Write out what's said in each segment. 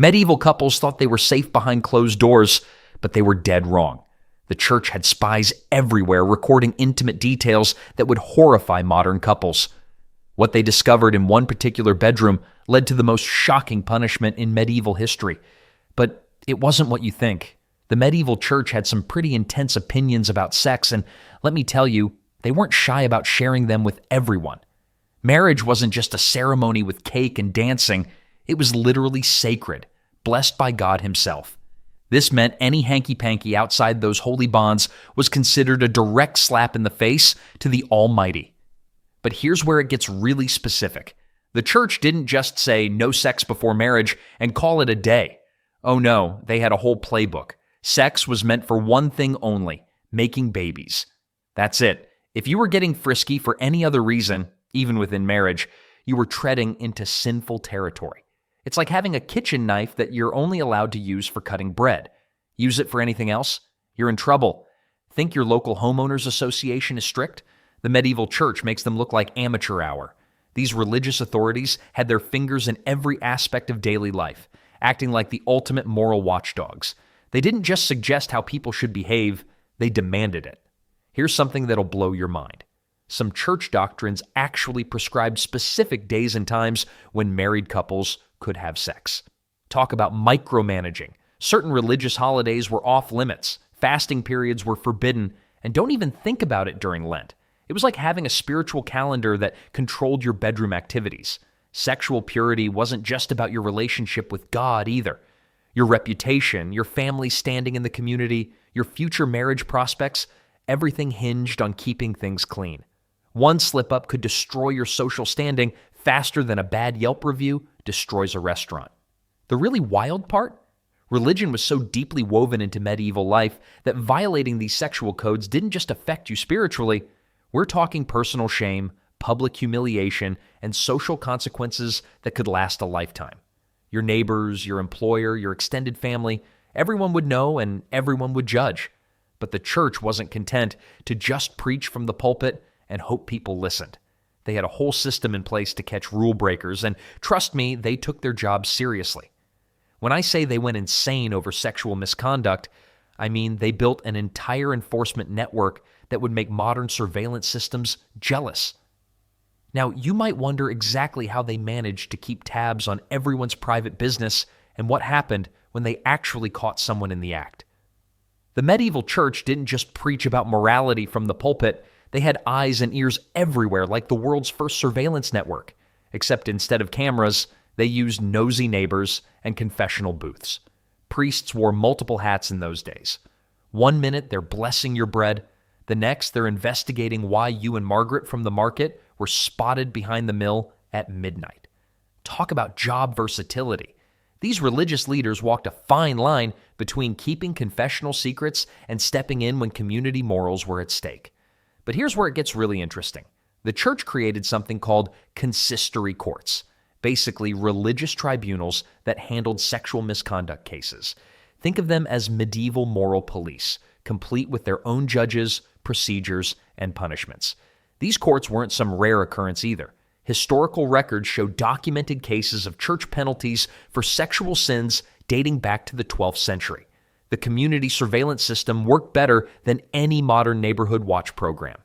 Medieval couples thought they were safe behind closed doors, but they were dead wrong. The church had spies everywhere recording intimate details that would horrify modern couples. What they discovered in one particular bedroom led to the most shocking punishment in medieval history. But it wasn't what you think. The medieval church had some pretty intense opinions about sex, and let me tell you, they weren't shy about sharing them with everyone. Marriage wasn't just a ceremony with cake and dancing. It was literally sacred, blessed by God himself. This meant any hanky-panky outside those holy bonds was considered a direct slap in the face to the Almighty. But here's where it gets really specific. The church didn't just say no sex before marriage and call it a day. Oh no, they had a whole playbook. Sex was meant for one thing only, making babies. That's it. If you were getting frisky for any other reason, even within marriage, you were treading into sinful territory. It's like having a kitchen knife that you're only allowed to use for cutting bread. Use it for anything else? You're in trouble. Think your local homeowners association is strict? The medieval church makes them look like amateur hour. These religious authorities had their fingers in every aspect of daily life, acting like the ultimate moral watchdogs. They didn't just suggest how people should behave, they demanded it. Here's something that'll blow your mind. Some church doctrines actually prescribed specific days and times when married couples could have sex. Talk about micromanaging. Certain religious holidays were off limits, fasting periods were forbidden, and don't even think about it during Lent. It was like having a spiritual calendar that controlled your bedroom activities. Sexual purity wasn't just about your relationship with God either. Your reputation, your family standing in the community, your future marriage prospects, everything hinged on keeping things clean. One slip-up could destroy your social standing faster than a bad Yelp review destroys a restaurant. The really wild part? Religion was so deeply woven into medieval life that violating these sexual codes didn't just affect you spiritually. We're talking personal shame, public humiliation, and social consequences that could last a lifetime. Your neighbors, your employer, your extended family, everyone would know and everyone would judge. But the church wasn't content to just preach from the pulpit and hope people listened. They had a whole system in place to catch rule breakers, and trust me, they took their job seriously. When I say they went insane over sexual misconduct, I mean they built an entire enforcement network that would make modern surveillance systems jealous. Now, you might wonder exactly how they managed to keep tabs on everyone's private business and what happened when they actually caught someone in the act. The medieval church didn't just preach about morality from the pulpit. They had eyes and ears everywhere like the world's first surveillance network, except instead of cameras, they used nosy neighbors and confessional booths. Priests wore multiple hats in those days. One minute they're blessing your bread, the next they're investigating why you and Margaret from the market were spotted behind the mill at midnight. Talk about job versatility. These religious leaders walked a fine line between keeping confessional secrets and stepping in when community morals were at stake. But here's where it gets really interesting. The church created something called consistory courts, basically religious tribunals that handled sexual misconduct cases. Think of them as medieval moral police, complete with their own judges, procedures, and punishments. These courts weren't some rare occurrence either. Historical records show documented cases of church penalties for sexual sins dating back to the 12th century. The community surveillance system worked better than any modern neighborhood watch program.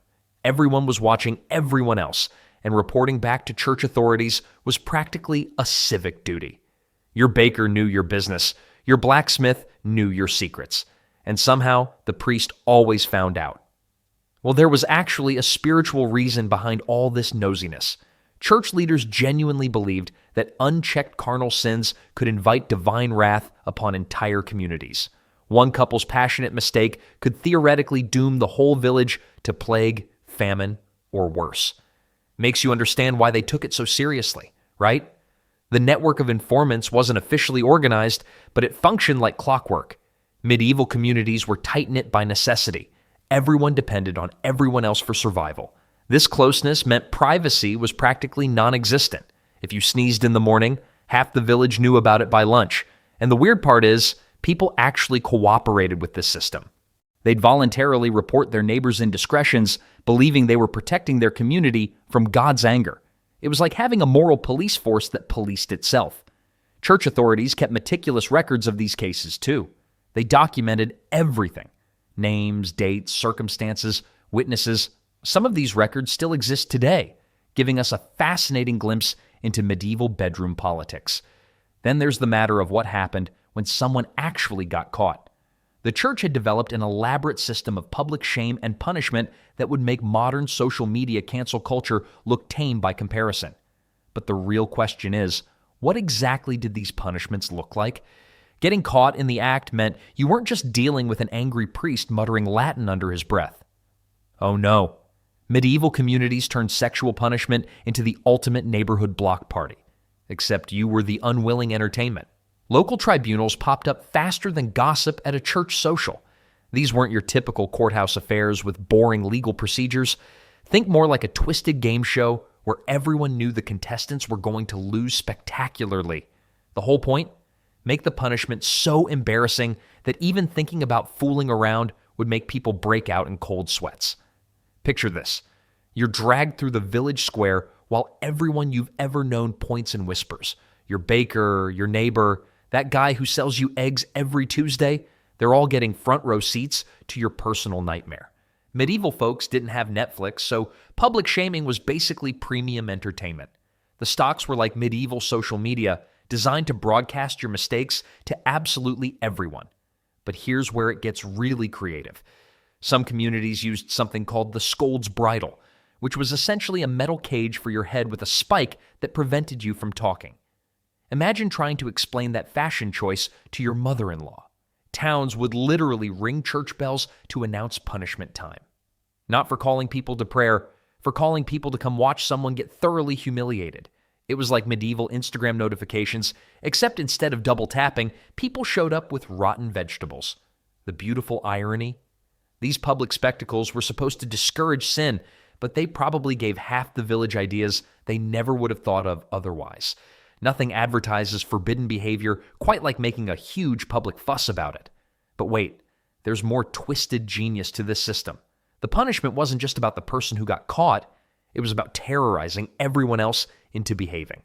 Everyone was watching everyone else, and reporting back to church authorities was practically a civic duty. Your baker knew your business. Your blacksmith knew your secrets. And somehow, the priest always found out. Well, there was actually a spiritual reason behind all this nosiness. Church leaders genuinely believed that unchecked carnal sins could invite divine wrath upon entire communities. One couple's passionate mistake could theoretically doom the whole village to plague, famine, or worse. Makes you understand why they took it so seriously, right? The network of informants wasn't officially organized, but it functioned like clockwork. Medieval communities were tight-knit by necessity. Everyone depended on everyone else for survival. This closeness meant privacy was practically non-existent. If you sneezed in the morning, half the village knew about it by lunch. And the weird part is, people actually cooperated with this system. They'd voluntarily report their neighbors' indiscretions, believing they were protecting their community from God's anger. It was like having a moral police force that policed itself. Church authorities kept meticulous records of these cases too. They documented everything: names, dates, circumstances, witnesses. Some of these records still exist today, giving us a fascinating glimpse into medieval bedroom politics. Then there's the matter of what happened when someone actually got caught. The church had developed an elaborate system of public shame and punishment that would make modern social media cancel culture look tame by comparison. But the real question is, what exactly did these punishments look like? Getting caught in the act meant you weren't just dealing with an angry priest muttering Latin under his breath. Oh no. Medieval communities turned sexual punishment into the ultimate neighborhood block party. Except you were the unwilling entertainment. Local tribunals popped up faster than gossip at a church social. These weren't your typical courthouse affairs with boring legal procedures. Think more like a twisted game show where everyone knew the contestants were going to lose spectacularly. The whole point? Make the punishment so embarrassing that even thinking about fooling around would make people break out in cold sweats. Picture this. You're dragged through the village square while everyone you've ever known points and whispers. Your baker, your neighbor, that guy who sells you eggs every Tuesday, they're all getting front row seats to your personal nightmare. Medieval folks didn't have Netflix, so public shaming was basically premium entertainment. The stocks were like medieval social media, designed to broadcast your mistakes to absolutely everyone. But here's where it gets really creative. Some communities used something called the scold's bridle, which was essentially a metal cage for your head with a spike that prevented you from talking. Imagine trying to explain that fashion choice to your mother-in-law. Towns would literally ring church bells to announce punishment time. Not for calling people to prayer, for calling people to come watch someone get thoroughly humiliated. It was like medieval Instagram notifications, except instead of double tapping, people showed up with rotten vegetables. The beautiful irony? These public spectacles were supposed to discourage sin, but they probably gave half the village ideas they never would have thought of otherwise. Nothing advertises forbidden behavior quite like making a huge public fuss about it. But wait, there's more twisted genius to this system. The punishment wasn't just about the person who got caught, it was about terrorizing everyone else into behaving.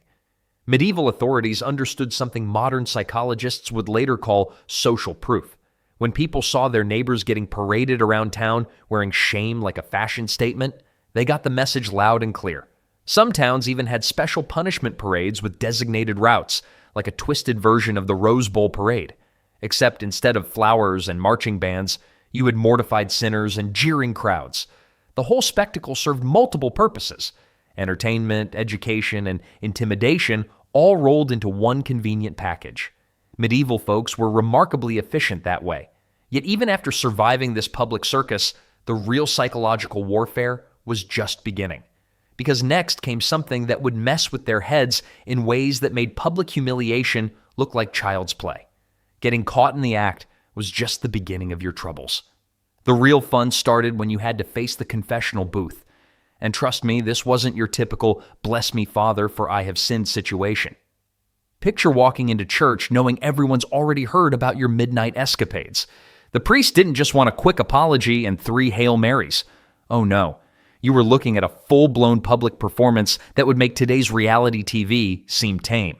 Medieval authorities understood something modern psychologists would later call social proof. When people saw their neighbors getting paraded around town wearing shame like a fashion statement, they got the message loud and clear. Some towns even had special punishment parades with designated routes, like a twisted version of the Rose Bowl parade. Except instead of flowers and marching bands, you had mortified sinners and jeering crowds. The whole spectacle served multiple purposes. Entertainment, education, and intimidation all rolled into one convenient package. Medieval folks were remarkably efficient that way. Yet even after surviving this public circus, the real psychological warfare was just beginning. Because next came something that would mess with their heads in ways that made public humiliation look like child's play. Getting caught in the act was just the beginning of your troubles. The real fun started when you had to face the confessional booth. And trust me, this wasn't your typical "bless me, Father, for I have sinned" situation. Picture walking into church knowing everyone's already heard about your midnight escapades. The priest didn't just want a quick apology and 3 Hail Marys. Oh no. You were looking at a full-blown public performance that would make today's reality TV seem tame.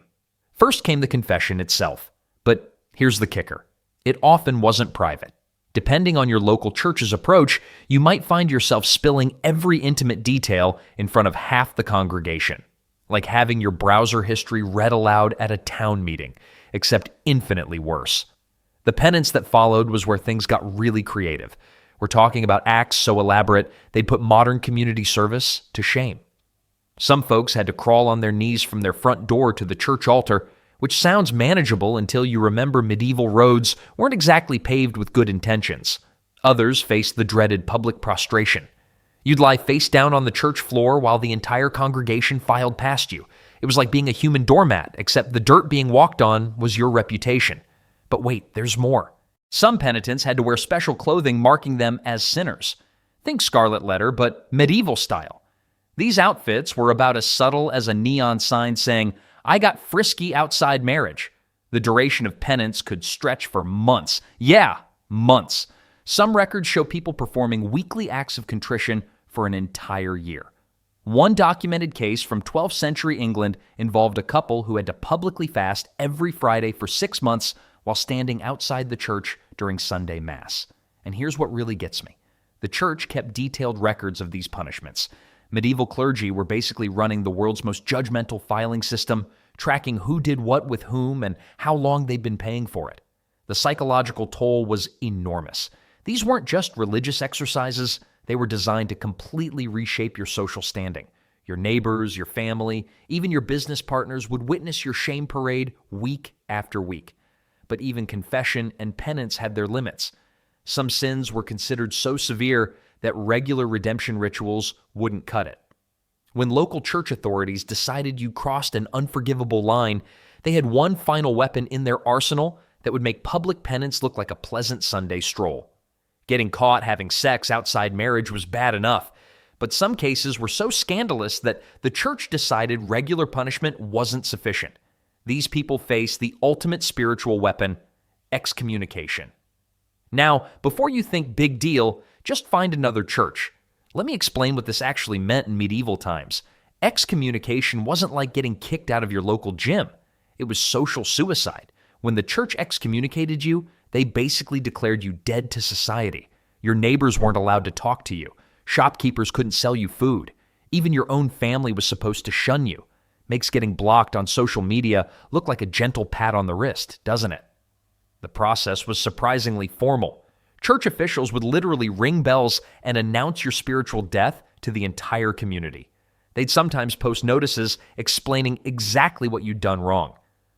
First came the confession itself. But here's the kicker. It often wasn't private. Depending on your local church's approach, you might find yourself spilling every intimate detail in front of half the congregation. Like having your browser history read aloud at a town meeting, except infinitely worse. The penance that followed was where things got really creative. We're talking about acts so elaborate they'd put modern community service to shame. Some folks had to crawl on their knees from their front door to the church altar, which sounds manageable until you remember medieval roads weren't exactly paved with good intentions. Others faced the dreaded public prostration. You'd lie face down on the church floor while the entire congregation filed past you. It was like being a human doormat, except the dirt being walked on was your reputation. But wait, there's more. Some penitents had to wear special clothing marking them as sinners. Think Scarlet Letter, but medieval style. These outfits were about as subtle as a neon sign saying, "I got frisky outside marriage." The duration of penance could stretch for months. Yeah, months. Some records show people performing weekly acts of contrition for an entire year. One documented case from 12th century England involved a couple who had to publicly fast every Friday for 6 months while standing outside the church during Sunday Mass. And here's what really gets me. The church kept detailed records of these punishments. Medieval clergy were basically running the world's most judgmental filing system, tracking who did what with whom and how long they'd been paying for it. The psychological toll was enormous. These weren't just religious exercises. They were designed to completely reshape your social standing. Your neighbors, your family, even your business partners would witness your shame parade week after week. But even confession and penance had their limits. Some sins were considered so severe that regular redemption rituals wouldn't cut it. When local church authorities decided you crossed an unforgivable line, they had one final weapon in their arsenal that would make public penance look like a pleasant Sunday stroll. Getting caught having sex outside marriage was bad enough, but some cases were so scandalous that the church decided regular punishment wasn't sufficient. These people faced the ultimate spiritual weapon, excommunication. Now, before you think big deal, just find another church. Let me explain what this actually meant in medieval times. Excommunication wasn't like getting kicked out of your local gym. It was social suicide. When the church excommunicated you, they basically declared you dead to society. Your neighbors weren't allowed to talk to you. Shopkeepers couldn't sell you food. Even your own family was supposed to shun you. Makes getting blocked on social media look like a gentle pat on the wrist, doesn't it? The process was surprisingly formal. Church officials would literally ring bells and announce your spiritual death to the entire community. They'd sometimes post notices explaining exactly what you'd done wrong.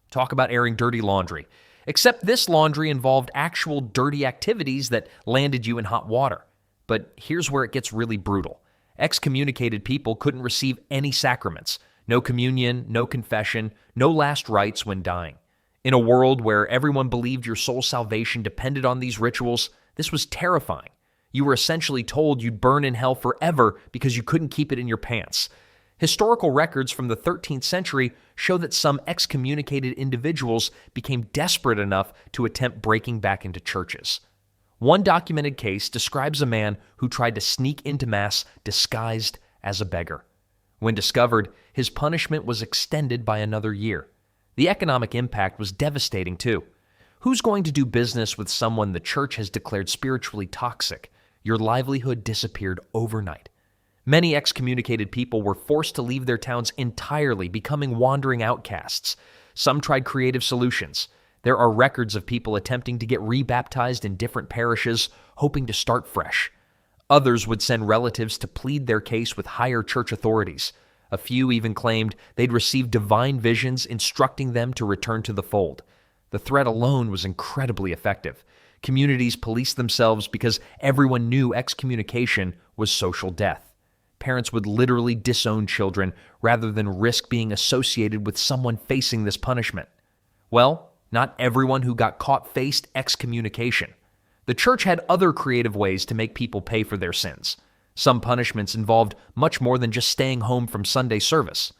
Talk about airing dirty laundry. Except this laundry involved actual dirty activities that landed you in hot water. But here's where it gets really brutal. Excommunicated people couldn't receive any sacraments. No communion, no confession, no last rites when dying. In a world where everyone believed your soul's salvation depended on these rituals, this was terrifying. You were essentially told you'd burn in hell forever because you couldn't keep it in your pants. Historical records from the 13th century show that some excommunicated individuals became desperate enough to attempt breaking back into churches. One documented case describes a man who tried to sneak into Mass disguised as a beggar. When discovered, his punishment was extended by another year. The economic impact was devastating too. Who's going to do business with someone the church has declared spiritually toxic? Your livelihood disappeared overnight. Many excommunicated people were forced to leave their towns entirely, becoming wandering outcasts. Some tried creative solutions. There are records of people attempting to get rebaptized in different parishes, hoping to start fresh. Others would send relatives to plead their case with higher church authorities. A few even claimed they'd received divine visions instructing them to return to the fold. The threat alone was incredibly effective. Communities policed themselves because everyone knew excommunication was social death. Parents would literally disown children rather than risk being associated with someone facing this punishment. Well, not everyone who got caught faced excommunication. The church had other creative ways to make people pay for their sins. Some punishments involved much more than just staying home from Sunday service.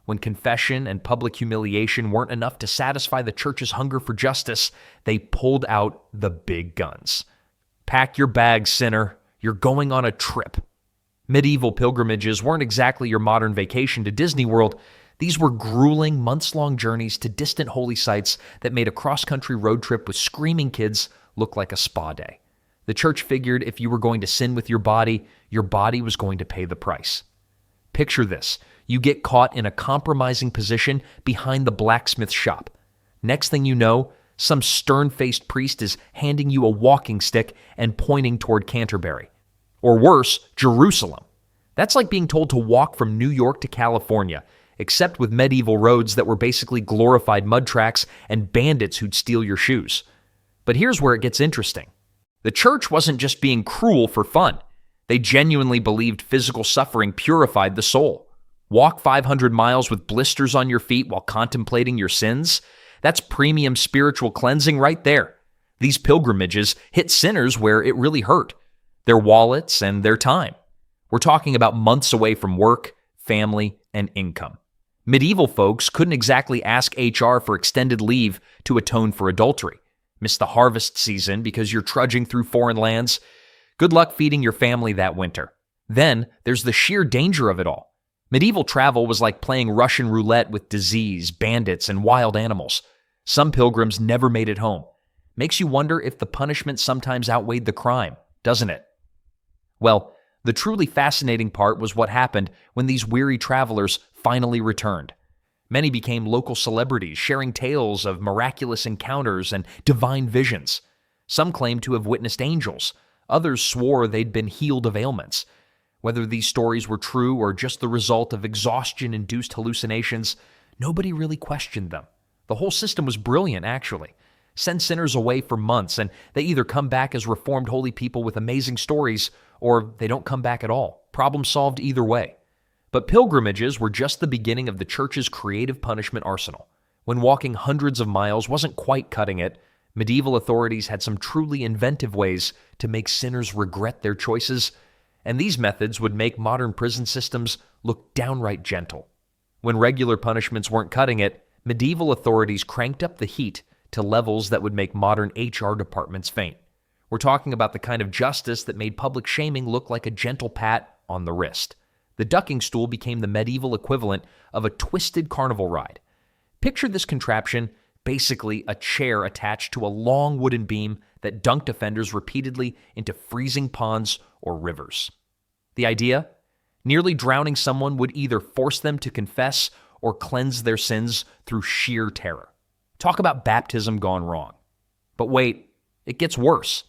When confession and public humiliation weren't enough to satisfy the church's hunger for justice, they pulled out the big guns. Pack your bags, sinner. You're going on a trip. Medieval pilgrimages weren't exactly your modern vacation to Disney World. These were grueling, months-long journeys to distant holy sites that made a cross-country road trip with screaming kids look like a spa day. The church figured if you were going to sin with your body was going to pay the price. Picture this. You get caught in a compromising position behind the blacksmith shop. Next thing you know, some stern-faced priest is handing you a walking stick and pointing toward Canterbury. Or worse, Jerusalem. That's like being told to walk from New York to California, except with medieval roads that were basically glorified mud tracks and bandits who'd steal your shoes. But here's where it gets interesting. The church wasn't just being cruel for fun. They genuinely believed physical suffering purified the soul. Walk 500 miles with blisters on your feet while contemplating your sins? That's premium spiritual cleansing right there. These pilgrimages hit sinners where it really hurt. Their wallets and their time. We're talking about months away from work, family, and income. Medieval folks couldn't exactly ask HR for extended leave to atone for adultery. Miss the harvest season because you're trudging through foreign lands. Good luck feeding your family that winter. Then there's the sheer danger of it all. Medieval travel was like playing Russian roulette with disease, bandits, and wild animals. Some pilgrims never made it home. Makes you wonder if the punishment sometimes outweighed the crime, doesn't it? Well, the truly fascinating part was what happened when these weary travelers finally returned. Many became local celebrities, sharing tales of miraculous encounters and divine visions. Some claimed to have witnessed angels. Others swore they'd been healed of ailments. Whether these stories were true or just the result of exhaustion-induced hallucinations, nobody really questioned them. The whole system was brilliant, actually. Send sinners away for months, and they either come back as reformed holy people with amazing stories, or they don't come back at all. Problem solved either way. But pilgrimages were just the beginning of the church's creative punishment arsenal. When walking hundreds of miles wasn't quite cutting it, medieval authorities had some truly inventive ways to make sinners regret their choices, and these methods would make modern prison systems look downright gentle. When regular punishments weren't cutting it, medieval authorities cranked up the heat to levels that would make modern HR departments faint. We're talking about the kind of justice that made public shaming look like a gentle pat on the wrist. The ducking stool became the medieval equivalent of a twisted carnival ride. Picture this contraption, basically a chair attached to a long wooden beam that dunked offenders repeatedly into freezing ponds or rivers. The idea? Nearly drowning someone would either force them to confess or cleanse their sins through sheer terror. Talk about baptism gone wrong. But wait, it gets worse.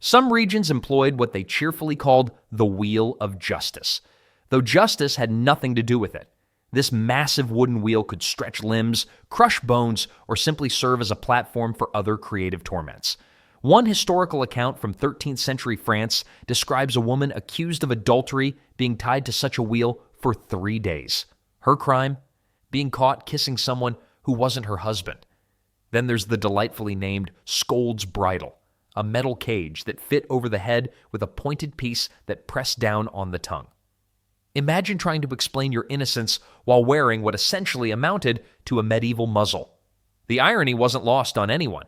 Some regions employed what they cheerfully called the wheel of justice, though justice had nothing to do with it. This massive wooden wheel could stretch limbs, crush bones, or simply serve as a platform for other creative torments. One historical account from 13th century France describes a woman accused of adultery being tied to such a wheel for 3 days. Her crime? Being caught kissing someone who wasn't her husband. Then there's the delightfully named Scold's Bridle, a metal cage that fit over the head with a pointed piece that pressed down on the tongue. Imagine trying to explain your innocence while wearing what essentially amounted to a medieval muzzle. The irony wasn't lost on anyone.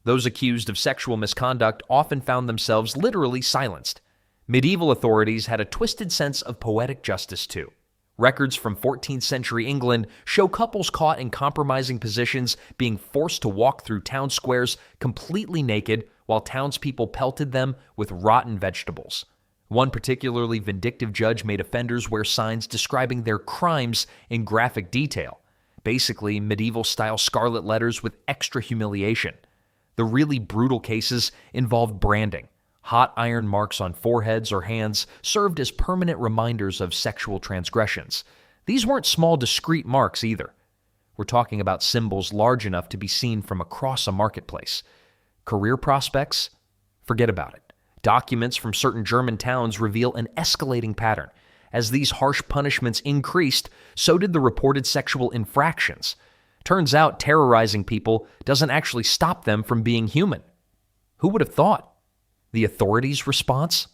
Those accused of sexual misconduct often found themselves literally silenced. Medieval authorities had a twisted sense of poetic justice too. Records from 14th century England show couples caught in compromising positions being forced to walk through town squares completely naked while townspeople pelted them with rotten vegetables. One particularly vindictive judge made offenders wear signs describing their crimes in graphic detail, basically medieval-style scarlet letters with extra humiliation. The really brutal cases involved branding. Hot iron marks on foreheads or hands served as permanent reminders of sexual transgressions. These weren't small, discreet marks either. We're talking about symbols large enough to be seen from across a marketplace. Career prospects? Forget about it. Documents from certain German towns reveal an escalating pattern. As these harsh punishments increased, so did the reported sexual infractions. Turns out terrorizing people doesn't actually stop them from being human. Who would have thought? The authorities' response?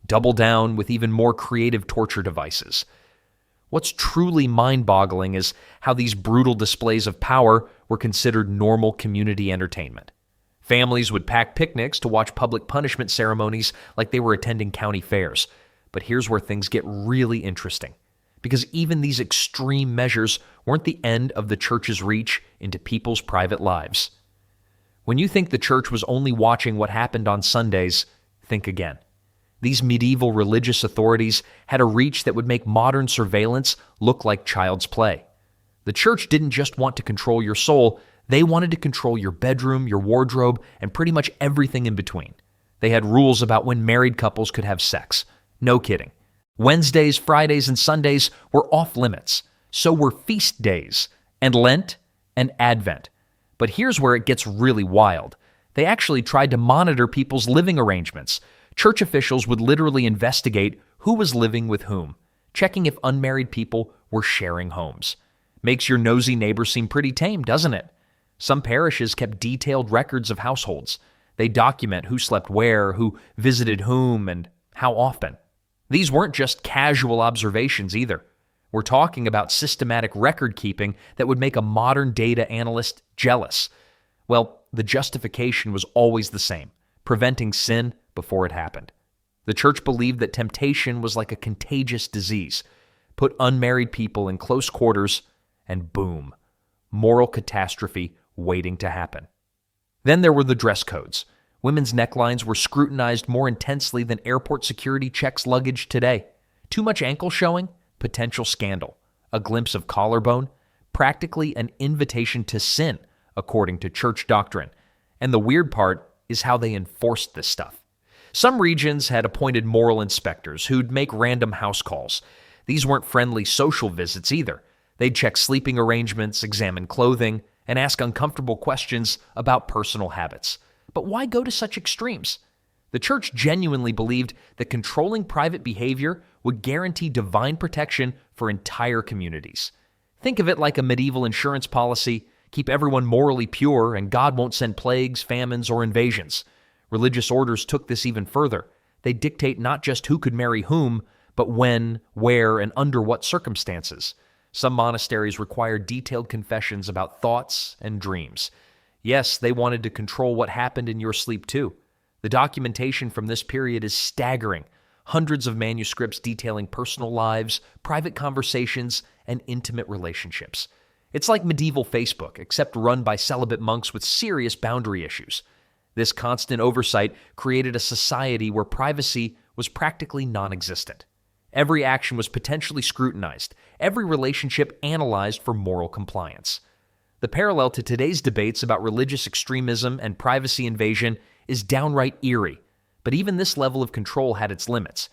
Double down with even more creative torture devices. What's truly mind-boggling is how these brutal displays of power were considered normal community entertainment. Families would pack picnics to watch public punishment ceremonies like they were attending county fairs. But here's where things get really interesting, because even these extreme measures weren't the end of the church's reach into people's private lives. When you think the church was only watching what happened on Sundays, think again. These medieval religious authorities had a reach that would make modern surveillance look like child's play. The church didn't just want to control your soul, they wanted to control your bedroom, your wardrobe, and pretty much everything in between. They had rules about when married couples could have sex. No kidding. Wednesdays, Fridays, and Sundays were off limits. So were feast days, and Lent, and Advent. But here's where it gets really wild. They actually tried to monitor people's living arrangements. Church officials would literally investigate who was living with whom, checking if unmarried people were sharing homes. Makes your nosy neighbor seem pretty tame, doesn't it? Some parishes kept detailed records of households. They document who slept where, who visited whom, and how often. These weren't just casual observations either. We're talking about systematic record keeping that would make a modern data analyst jealous. Well, the justification was always the same: preventing sin before it happened. The church believed that temptation was like a contagious disease. put unmarried people in close quarters, and boom, moral catastrophe waiting to happen. Then there were the dress codes. Women's necklines were scrutinized more intensely than airport security checks luggage today. Too much ankle showing? Potential scandal. A glimpse of collarbone? Practically an invitation to sin, according to church doctrine. And the weird part is how they enforced this stuff. Some regions had appointed moral inspectors who'd make random house calls. These weren't friendly social visits either. They'd check sleeping arrangements, examine clothing, and ask uncomfortable questions about personal habits. But why go to such extremes? The church genuinely believed that controlling private behavior would guarantee divine protection for entire communities. Think of it like a medieval insurance policy: keep everyone morally pure and God won't send plagues, famines, or invasions. Religious orders took this even further. They dictate not just who could marry whom, but when, where, and under what circumstances. Some monasteries required detailed confessions about thoughts and dreams. Yes, they wanted to control what happened in your sleep too. The documentation from this period is staggering. Hundreds of manuscripts detailing personal lives, private conversations, and intimate relationships. It's like medieval Facebook, except run by celibate monks with serious boundary issues. This constant oversight created a society where privacy was practically non-existent. Every action was potentially scrutinized, every relationship analyzed for moral compliance. The parallel to today's debates about religious extremism and privacy invasion is downright eerie, but even this level of control had its limits.